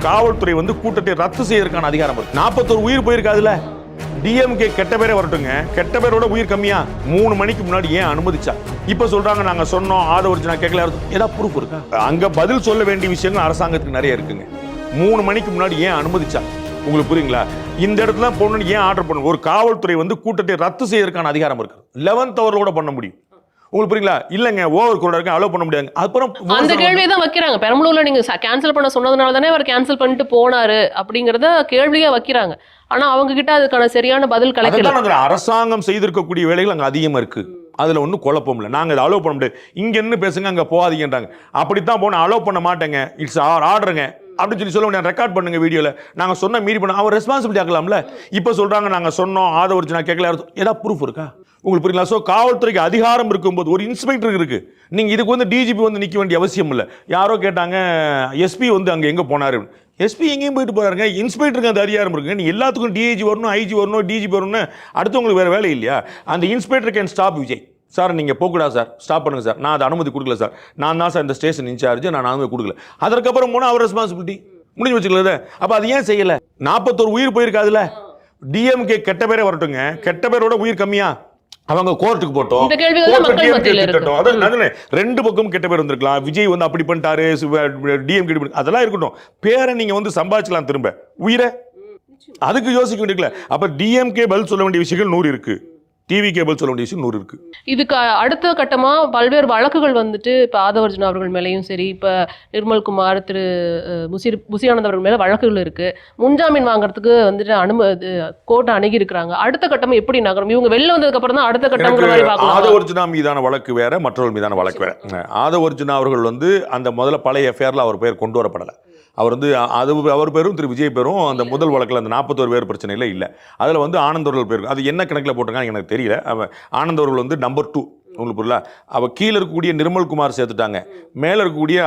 காவல்துறை வந்து கூட்டத்தை ரத்து செய்யறதுக்கான அதிகாரம் இருக்கு. 41 உயிர் போயிருக்காதுல. டிஎம்கே கெட்ட பேரே வரட்டுங்க, கெட்ட பேரோட உயிர் கம்மியா 3 மணிக்கு முன்னாடி ஏன் அனுமதிச்சா? இப்ப சொல்றாங்க நாங்க சொன்னோம் ஆதவர்ஜுனா கேட்கல. ஏதாவது ப்ரூஃப் இருக்கா? அங்க பதில் சொல்ல வேண்டிய விஷயங்கள் அரசாங்கத்துக்கு நிறைய இருக்குங்க. 3 மணிக்கு முன்னாடி ஏன் அனுமதிச்சா? உங்களுக்கு புரியுங்களா? இந்த இடத்துல போகணும்னு ஏன் ஆர்டர் பண்ணணும்? ஒரு காவல்துறை வந்து கூட்டத்தை ரத்து செய்யறதுக்கான அதிகாரம் இருக்கு. 11th ஹவர்ல பண்ண முடியும். உங்களுக்கு புரியுங்களா? இல்லங்க ஓவர் கூட இருக்கு, அலோ பண்ண முடியாது. அப்புறம் அந்த கேள்வியை தான் வைக்கிறாங்க. பெரம்பலூர்ல நீங்க கேன்சல் பண்ண சொன்னதுனால தானே அவர் கேன்சல் பண்ணிட்டு போனாரு அப்படிங்கறத கேள்வியா வைக்கிறாங்க. ஆனா அவங்க கிட்ட அதுக்கான சரியான பதில் கிடைக்கல. அரசாங்கம் செய்திருக்கக்கூடிய வேலைகள் அங்க அதிகமா இருக்கு. அதுல ஒன்றும் குழப்பம் இல்லை. நாங்கள் இதை அலோவ் பண்ண முடியாது, இங்க என்ன பேசுங்க அங்கே போகாதீங்கன்றாங்க. அப்படித்தான் போன அலோவ் பண்ண மாட்டேங்க, இட்ஸ் ஆர்டருங்க அப்படின்னு சொல்ல முடியாது. ரெக்கார்ட் பண்ணுங்க வீடியோல, நாங்கள் சொன்ன மீறி பண்ண அவர் ரெஸ்பான்சிபிலிட்டி ஆக்கலாம்ல. இப்போ சொல்றாங்க நாங்கள் சொன்னோம் ஆதவர்ஜுனா கேட்கல. ஏதாவது ப்ரூஃப் இருக்கா? உங்களுக்கு புரியுங்களா? ஸோ காவல்துறைக்கு அதிகாரம் இருக்கும்போது ஒரு இன்ஸ்பெக்டர் இருக்கு. நீங்க இதுக்கு வந்து டிஜிபி வந்து நிற்க வேண்டிய அவசியம் இல்லை. யாரோ கேட்டாங்க எஸ்பி வந்து அங்கே எங்கே போனாரு. எஸ்பி எங்கேயும் போயிட்டு போறாருங்க, இன்ஸ்பெக்டருக்கு அந்த அதிகாரம் இருக்குங்க. நீ எல்லாத்துக்கும் டிஐஜி வரணும், ஐஜி வரணும், டிஜிபி வரணும்னு அடுத்தவங்களுக்கு வேற வேலை இல்லையா? அந்த inspector can stop Vijay sir, நீங்கள் போகக்கூடாது சார், ஸ்டாப் பண்ணுங்க சார், நான் அதை அனுமதி கொடுக்கல சார், நான் தான் சார் இந்த ஸ்டேஷன் இன்சார்ஜ், நான் அனுமதி கொடுக்கல. அதற்கப்புறம் போனால் அவர் ரெஸ்பான்சிபிலிட்டி முடிஞ்சு வச்சுக்கல. அப்போ அது ஏன் செய்யலை? 41 உயிர் போயிருக்காதுல. டிஎம்கே கெட்ட பேரே வரட்டுங்க, கெட்ட பேரோட உயிர் கம்மியா? அவங்க கோர்ட்டுக்கு போட்டோம், ரெண்டு பக்கம் கெட்ட பேர் வந்திருக்கலாம். விஜய் வந்து அப்படி பண்ணிட்டாரு, டிஎம்கே அதெல்லாம் இருக்கட்டும். பேரை நீங்க வந்து சம்பாதிச்சலாம் திரும்ப, உயிரை அதுக்கு யோசிக்க வேண்டியல. அப்ப டிஎம்கே பதில் சொல்ல வேண்டிய விஷயங்கள் 100 இருக்கு, டிவி கேபிள் சொல்ல வேண்டிய விஷயம் 100 இருக்கு. இதுக்கு அடுத்த கட்டமா பல்வேறு வழக்குகள் வந்துட்டு இப்ப ஆதவர்ஜுனா அவர்கள் மேலேயும் சரி, இப்ப நிர்மல்குமார், திரு புசியானந்த் அவர்கள் மேல வழக்குகள் இருக்கு. முன்ஜாமீன் வாங்குறதுக்கு வந்துட்டு கோர்ட் அணுகி இருக்கிறாங்க. அடுத்த கட்டம் எப்படி நகரும்? இவங்க வெளில வந்ததுக்கு அப்புறம் தான் அடுத்த கட்டம். ஆதவர்ஜுனா மீதான வழக்கு வேற, மற்றவர்கள் மீதான வழக்கு வேற. ஆதவர்ஜுனா அவர்கள் வந்து அந்த முதல்ல பழைய எஃப்ஐஆர்ல அவர் பேர் கொண்டு வரப்படலை. அவர் வந்து அவர் பேரும் திரு விஜய் பேரும் அந்த முதல் வழக்கில் அந்த 41 பேர் பிரச்சனையில் இல்லை. அதில் வந்து ஆனந்த் அவர்கள் பேர், அது என்ன கணக்கில் போட்டிருக்காங்க எனக்கு தெரியல. ஆனந்த் அவர்கள் வந்து நம்பர் 2. உங்களுக்கு புரியல? அவ கீழே இருக்கக்கூடிய நிர்மல்குமார் சேர்த்துட்டாங்க, மேல இருக்கக்கூடிய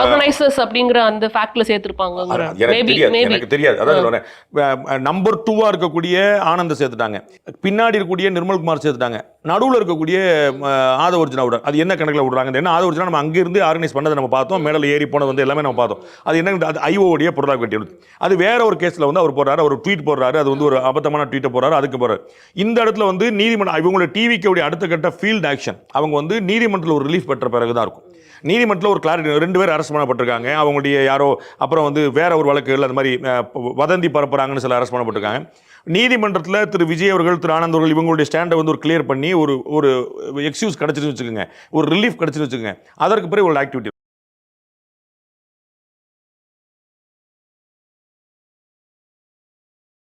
ஆர்கனைசர்ஸ் அப்படிங்கிற அந்த ஃபேக்ட்ல சேர்த்திருப்பாங்க. எனக்கு தெரியாது. அதாவது நம்பர் 2 இருக்கக்கூடிய ஆனந்த் சேர்த்துட்டாங்க, பின்னாடி இருக்கக்கூடிய நிர்மல்குமார் சேர்த்துட்டாங்க, நடுவில் இருக்கக்கூடிய ஆதவர்ஜுனா விட அது என்ன கணக்கில் விடுறாங்க? என்ன ஆதவர்ஜுனா நம்ம அங்கிருந்து ஆர்கனைஸ் பண்ணதை நம்ம பார்த்தோம், மேலே ஏறி போனது வந்து எல்லாமே நம்ம பார்த்தோம். அது என்ன? அது ஐஓடைய பொருளாக கட்டி. அது வேற ஒரு கேஸில் வந்து அவர் போடுறாரு, அவர் ட்வீட் போடுறாரு, அது வந்து ஒரு அபத்தமான ட்வீட்டை போடுறாரு, அதுக்கு போறாரு. இந்த இடத்துல வந்து நீதிமன்றம் இவங்களோட டிவிக்கு அடுத்த கட்ட ஃபீல்ட் ஆக்ஷன் அவங்க வந்து நீதிமன்றத்தில் ஒரு ரிலீஃப் பெற்ற பிறகுதான் இருக்கும். நீதிமன்றத்தில் ஒரு கிளாரிட்டி, 2 பேர் அரெஸ்ட் பண்ணப்பட்டிருக்காங்க. அவங்களுடைய யாரோ அப்புறம் வந்து வேற ஒரு வழக்குகள் அந்த மாதிரி வதந்தி பரப்புறாங்கன்னு சில அரெஸ்ட் பண்ணப்பட்டிருக்காங்க. நீதிமன்றத்தில் திரு விஜய் அவர்கள், திரு ஆனந்த் அவர்கள் இவங்களுடைய ஸ்டாண்டை வந்து ஒரு கிளியர் பண்ணி ஒரு எக்ஸ்கியூஸ் கிடைச்சிருன்னு வச்சுக்கோங்க, ஒரு ரிலீஃப் கிடைச்சிருன்னு வச்சுக்கோங்க. அதற்கு பிறகு ஒரு ஆக்டிவிட்டி